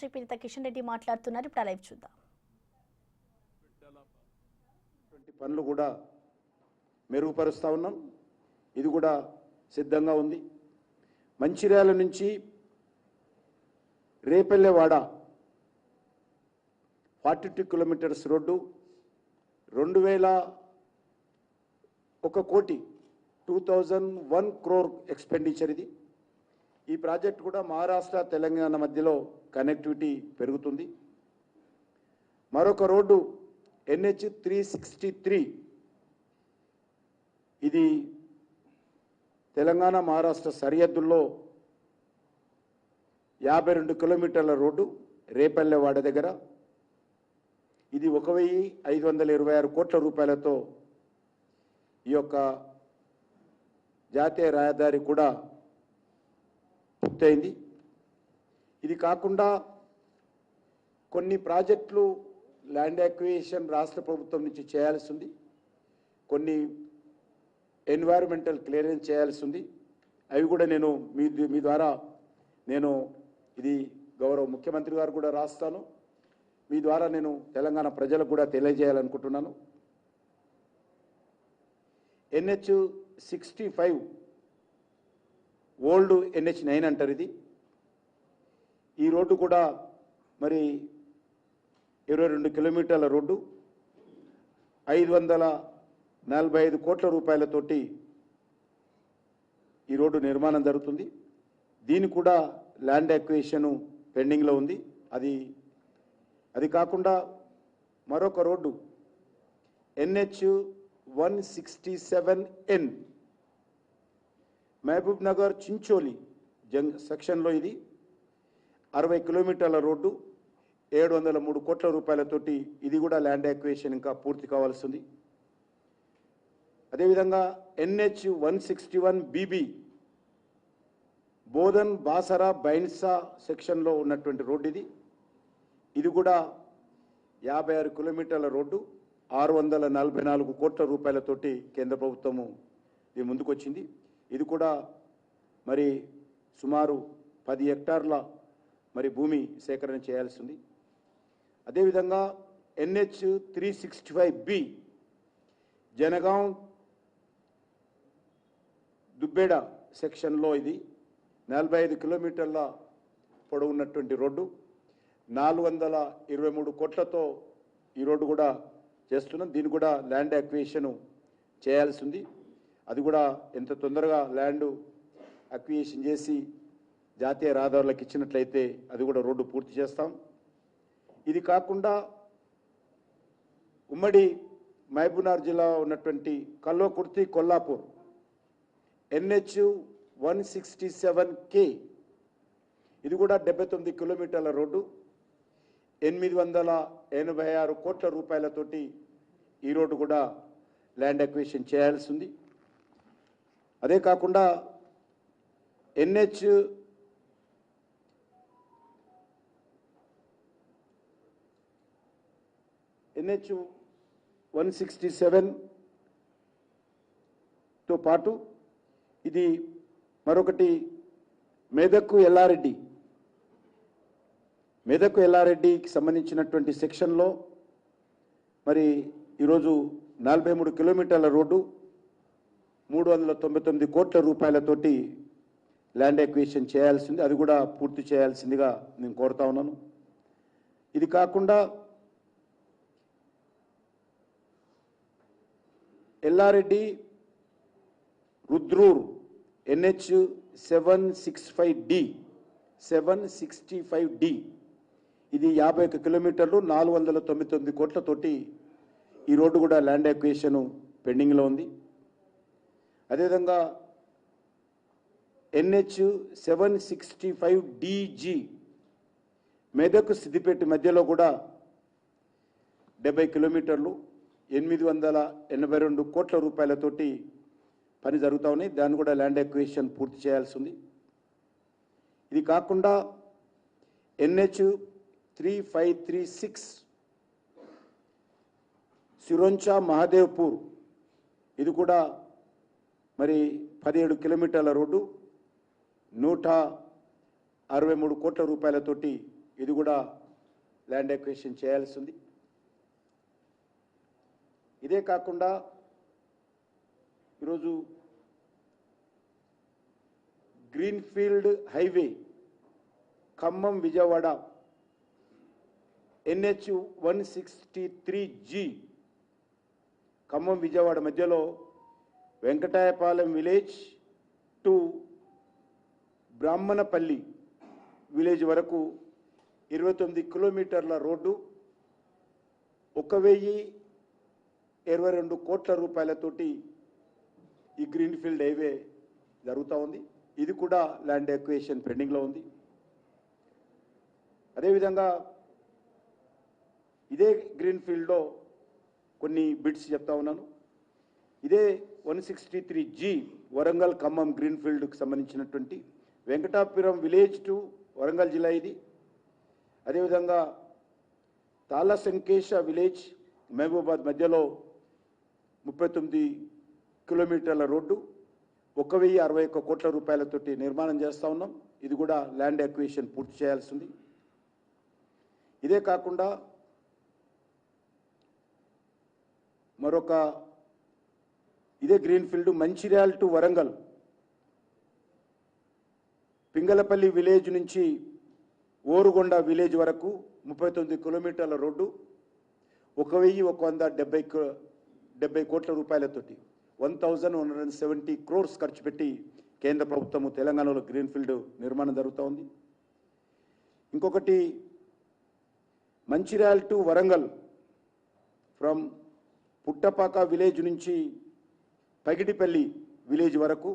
మంత్రి పీనిత కిషన్ రెడ్డి మాట్లాడుతున్నారు. ఇప్పుడు లైవ్ చూద్దాం. పనులు కూడా మెరుగుపరుస్తూ ఉన్నాం. ఇది కూడా సిద్ధంగా ఉంది. మంచిర్యాల నుంచి రేపల్లెవాడ 42 కిలోమీటర్స్ రోడ్డు 2001 కోటి 2001 crore ఎక్స్పెండిచర్ ఇది. ఈ ప్రాజెక్ట్ కూడా మహారాష్ట్ర తెలంగాణ మధ్యలో కనెక్టివిటీ పెరుగుతుంది. మరొక రోడ్డు NH 363 ఇది తెలంగాణ మహారాష్ట్ర సరిహద్దుల్లో 52 కిలోమీటర్ల రోడ్డు రేపల్లెవాడ దగ్గర. ఇది 1526 కోట్ల రూపాయలతో ఈ యొక్క జాతీయ రహదారి కూడా పూర్తయింది. ఇది కాకుండా కొన్ని ప్రాజెక్టులు ల్యాండ్ అక్విజిషన్ రాష్ట్ర ప్రభుత్వం నుంచి చేయాల్సి ఉంది. కొన్ని ఎన్వైరన్మెంటల్ క్లియరెన్స్ చేయాల్సి ఉంది. అవి కూడా నేను మీ ద్వారా నేను ఇది గౌరవ ముఖ్యమంత్రి గారు కూడా రాస్తాను. మీ ద్వారా నేను తెలంగాణ ప్రజలకు కూడా తెలియజేయాలనుకుంటున్నాను. NH 65 ఓల్డ్ NH 9 అంటారు. ఇది ఈ రోడ్డు కూడా మరి 22 కిలోమీటర్ల రోడ్డు 545 కోట్ల రూపాయలతోటి ఈ రోడ్డు నిర్మాణం జరుగుతుంది. దీని కూడా ల్యాండ్ అక్విజిషన్ పెండింగ్లో ఉంది. అది కాకుండా మరొక road NH 167N Mahabubnagar Chincholi సెక్షన్లో ఇది 60 కిలోమీటర్ల రోడ్డు 703 కోట్ల రూపాయలతోటి ఇది కూడా ల్యాండ్ అక్విజిషన్ ఇంకా పూర్తి కావాల్సి ఉంది. అదేవిధంగా NH 161BB బోధన్ బాసరా బైన్సా సెక్షన్లో ఉన్నటువంటి రోడ్డు ఇది కూడా 56 కిలోమీటర్ల రోడ్డు 644 కోట్ల రూపాయలతోటి కేంద్ర ప్రభుత్వము ఇది ముందుకొచ్చింది. ఇది కూడా మరి సుమారు 10 హెక్టార్ల మరి భూమి సేకరణ చేయాల్సి ఉంది. అదేవిధంగా NH 365B జనగాం దుబ్బేడ సెక్షన్లో ఇది 45 కిలోమీటర్ల పొడవున్నటువంటి రోడ్డు 423 కోట్లతో ఈ రోడ్డు కూడా చేస్తున్నాం. దీన్ని కూడా ల్యాండ్ అక్విజిషన్ చేయాల్సి ఉంది. అది కూడా ఎంత తొందరగా ల్యాండ్ అక్విజిషన్ చేసి జాతీయ రహదారులకు ఇచ్చినట్లయితే అది కూడా రోడ్డు పూర్తి చేస్తాం. ఇది కాకుండా ఉమ్మడి మహబూబ్నగర్ జిల్లా ఉన్నటువంటి కల్వకుర్తి కొల్లాపూర్ NH 167K ఇది కూడా 79 కిలోమీటర్ల రోడ్డు 886 కోట్ల రూపాయలతోటి ఈ రోడ్డు కూడా ల్యాండ్ అక్విజిషన్ చేయాల్సి ఉంది. అదే కాకుండా NH 167తో పాటు ఇది మరొకటి మెదక్ ఎల్లారెడ్డికి సంబంధించినటువంటి సెక్షన్లో మరి ఈరోజు 43 కిలోమీటర్ల రోడ్డు 399 కోట్ల రూపాయలతోటి ల్యాండ్ అక్విజిషన్ చేయాల్సింది. అది కూడా పూర్తి చేయాల్సిందిగా నేను కోరుతా ఉన్నాను. ఇది కాకుండా ఎల్లారెడ్డి రుద్రూర్ NH 765D ఇది 51 కిలోమీటర్లు 499 కోట్లతోటి ఈ రోడ్డు కూడా ల్యాండ్ అక్విజిషన్ పెండింగ్లో ఉంది. అదేవిధంగా NH 765DG మెదక్ సిద్దిపేట మధ్యలో కూడా 70 కిలోమీటర్లు 882 కోట్ల రూపాయలతోటి పని జరుగుతూ ఉన్నాయి. దాన్ని కూడా ల్యాండ్ అక్విజిషన్ పూర్తి చేయాల్సి ఉంది. ఇది కాకుండా NH 3536 సిరోంచా మహాదేవ్పూర్ ఇది కూడా మరి 17 కిలోమీటర్ల రోడ్డు 163 కోట్ల రూపాయలతోటి ఇది కూడా ల్యాండ్ ఎక్విజిషన్ చేయాల్సి ఉంది. ఇదే కాకుండా ఈరోజు greenfield highway Khammam Vijayawada NH 163G Khammam Vijayawada మధ్యలో Venkatayapalem village to Brahmanapalli village వరకు 29 కిలోమీటర్ల రోడ్డు 1,022 కోట్ల రూపాయలతోటి ఈ గ్రీన్ఫీల్డ్ హైవే జరుగుతూ ఉంది. ఇది కూడా ల్యాండ్ ఎక్విజిషన్ పెండింగ్లో ఉంది. అదేవిధంగా ఇదే గ్రీన్ఫీల్డ్లో కొన్ని బిడ్స్ చెప్తా ఉన్నాను. ఇదే 163G వరంగల్ ఖమ్మం గ్రీన్ఫీల్డ్కి సంబంధించినటువంటి వెంకటాపురం విలేజ్ టు వరంగల్ జిల్లా ఇది. అదేవిధంగా తాళసంకేశ విలేజ్ మహబూబాద్ మధ్యలో 39 కిలోమీటర్ల రోడ్డు 1,061 కోట్ల రూపాయలతోటి నిర్మాణం చేస్తూ ఉన్నాం. ఇది కూడా ల్యాండ్ ఎక్విజిషన్ పూర్తి చేయాల్సి ఉంది. ఇదే కాకుండా మరొక ఇదే greenfield Mancherial to Warangal Pingalapalli village నుంచి ఓరుగొండ విలేజ్ వరకు 39 కిలోమీటర్ల రోడ్డు 1,170 కోట్ల రూపాయలతోటి 1,170 crores ఖర్చు పెట్టి కేంద్ర ప్రభుత్వము తెలంగాణలో గ్రీన్ఫీల్డ్ నిర్మాణం జరుగుతూ ఉంది. ఇంకొకటి Mancherial to Warangal from Puttapaka village నుంచి పగిడిపల్లి విలేజ్ వరకు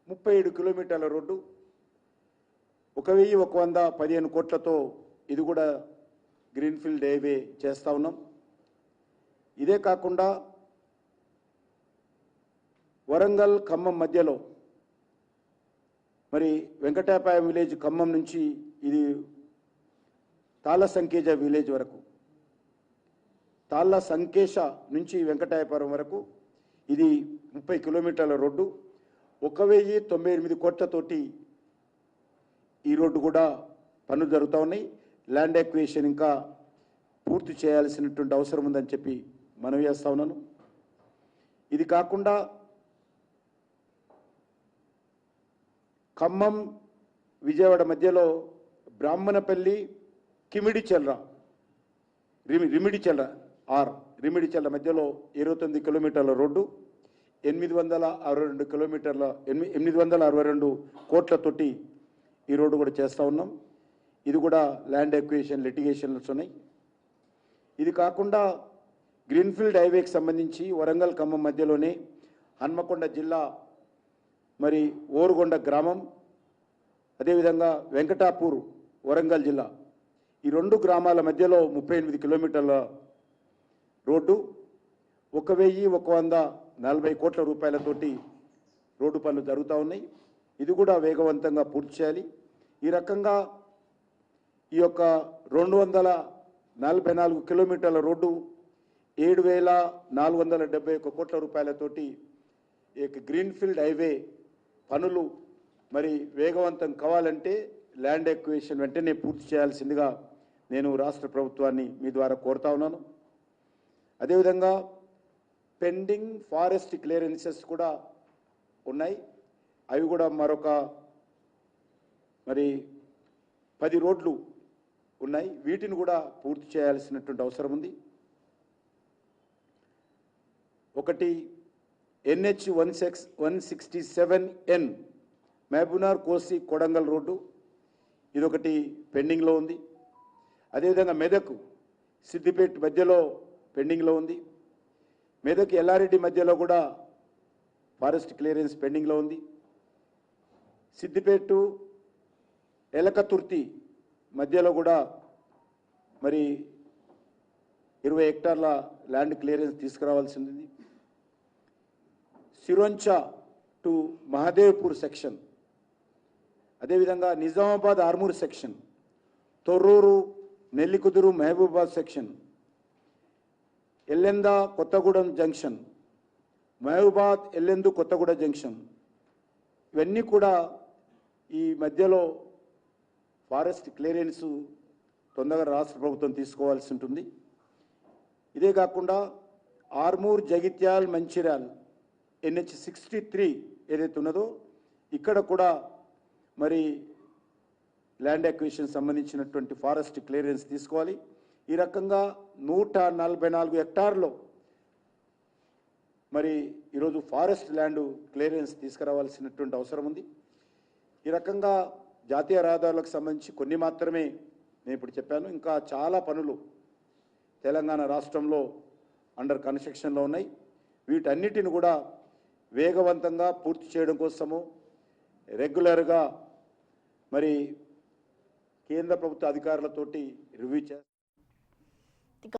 37 కిలోమీటర్ల రోడ్డు 1,115 కోట్లతో ఇది కూడా గ్రీన్ఫీల్డ్ హైవే చేస్తూ ఉన్నాం. ఇదే కాకుండా వరంగల్ ఖమ్మం మధ్యలో మరి వెంకటాపాలెం విలేజ్ ఖమ్మం నుంచి ఇది తాళసంకేశ విలేజ్ వరకు తాళ్ళసంకేశ నుంచి వెంకటాయపురం వరకు ఇది 30 కిలోమీటర్ల రోడ్డు 1,098 కోట్లతోటి ఈ రోడ్డు కూడా పనులు జరుగుతూ ఉన్నాయి. ల్యాండ్ ఎక్విజిషన్ ఇంకా పూర్తి చేయాల్సినటువంటి అవసరం ఉందని చెప్పి మనవి చేస్తా ఉన్నాను. ఇది కాకుండా ఖమ్మం విజయవాడ మధ్యలో బ్రాహ్మణపల్లి కిమిడిచెల్ర రిమిడిచెల్ర మధ్యలో 29 కిలోమీటర్ల రోడ్డు 862 కోట్లతోటి ఈ రోడ్డు కూడా చేస్తూ ఉన్నాం. ఇది కూడా ల్యాండ్ ఎక్విజిషన్ లిటిగేషన్స్ ఉన్నాయి. ఇది కాకుండా గ్రీన్ఫీల్డ్ హైవేకి సంబంధించి వరంగల్ ఖమ్మం మధ్యలోనే హన్మకొండ జిల్లా మరి ఓరుగొండ గ్రామం అదేవిధంగా వెంకటాపూర్ వరంగల్ జిల్లా ఈ 2 గ్రామాల మధ్యలో 38 కిలోమీటర్ల రోడ్డు 1,140 కోట్ల రూపాయలతోటి రోడ్డు పనులు జరుగుతూ ఉన్నాయి. ఇది కూడా వేగవంతంగా పూర్తి చేయాలి. ఈ రకంగా ఈ యొక్క 244 కిలోమీటర్ల రోడ్డు 7,471 కోట్ల రూపాయలతోటి ఈ గ్రీన్ఫీల్డ్ హైవే పనులు మరి వేగవంతం కావాలంటే ల్యాండ్ ఎక్విజిషన్ వెంటనే పూర్తి చేయాల్సిందిగా నేను రాష్ట్ర ప్రభుత్వాన్ని మీ ద్వారా కోరుతా ఉన్నాను. అదేవిధంగా పెండింగ్ ఫారెస్ట్ క్లియరెన్సెస్ కూడా ఉన్నాయి. అవి కూడా మరొక మరి 10 రోడ్లు ఉన్నాయి. వీటిని కూడా పూర్తి చేయాల్సినటువంటి అవసరం ఉంది. ఒకటి NH 167N మహబూబ్నగర్ కోసి కొడంగల్ రోడ్డు ఇదొకటి పెండింగ్లో ఉంది. అదేవిధంగా మెదక్ సిద్దిపేట మధ్యలో పెండింగ్లో ఉంది. మెదక్ ఎల్లారెడ్డి మధ్యలో కూడా ఫారెస్ట్ క్లియరెన్స్ పెండింగ్లో ఉంది. సిద్దిపేట ఎలకతుర్తి మధ్యలో కూడా మరి 20 హెక్టార్ల ల్యాండ్ క్లియరెన్స్ తీసుకురావాల్సింది. సిరోంచ టు మహదేవ్పూర్ సెక్షన్ అదేవిధంగా Nizamabad Armoor section Thorrur Nellikuduru Mahabubabad section Yellandu Kothagudem junction Mahabubabad Yellandu Kothaguda junction ఇవన్నీ కూడా ఈ మధ్యలో ఫారెస్ట్ క్లియరెన్స్ తొందరగా రాష్ట్ర ప్రభుత్వం తీసుకోవాల్సి ఉంటుంది. ఇదే కాకుండా ఆర్మూర్, జగిత్యాల్, మంచిర్యాల్ NH 63 ఏదైతే ఉన్నదో ఇక్కడ కూడా మరి ల్యాండ్ అక్విజిషన్ సంబంధించినటువంటి ఫారెస్ట్ క్లియరెన్స్ తీసుకోవాలి. ఈ రకంగా 144 హెక్టార్లో మరి ఈరోజు ఫారెస్ట్ ల్యాండ్ క్లియరెన్స్ తీసుకురావాల్సినటువంటి అవసరం ఉంది. ఈ రకంగా జాతీయ రహదారులకు సంబంధించి కొన్ని మాత్రమే నేను ఇప్పుడు చెప్పాను. ఇంకా చాలా పనులు తెలంగాణ రాష్ట్రంలో అండర్ కన్స్ట్రక్షన్లో ఉన్నాయి. వీటన్నిటిని కూడా వేగవంతంగా పూర్తి చేయడం కోసము రెగ్యులర్గా మరి కేంద్ర ప్రభుత్వ అధికారులతోటి రివ్యూ చేస్తారు.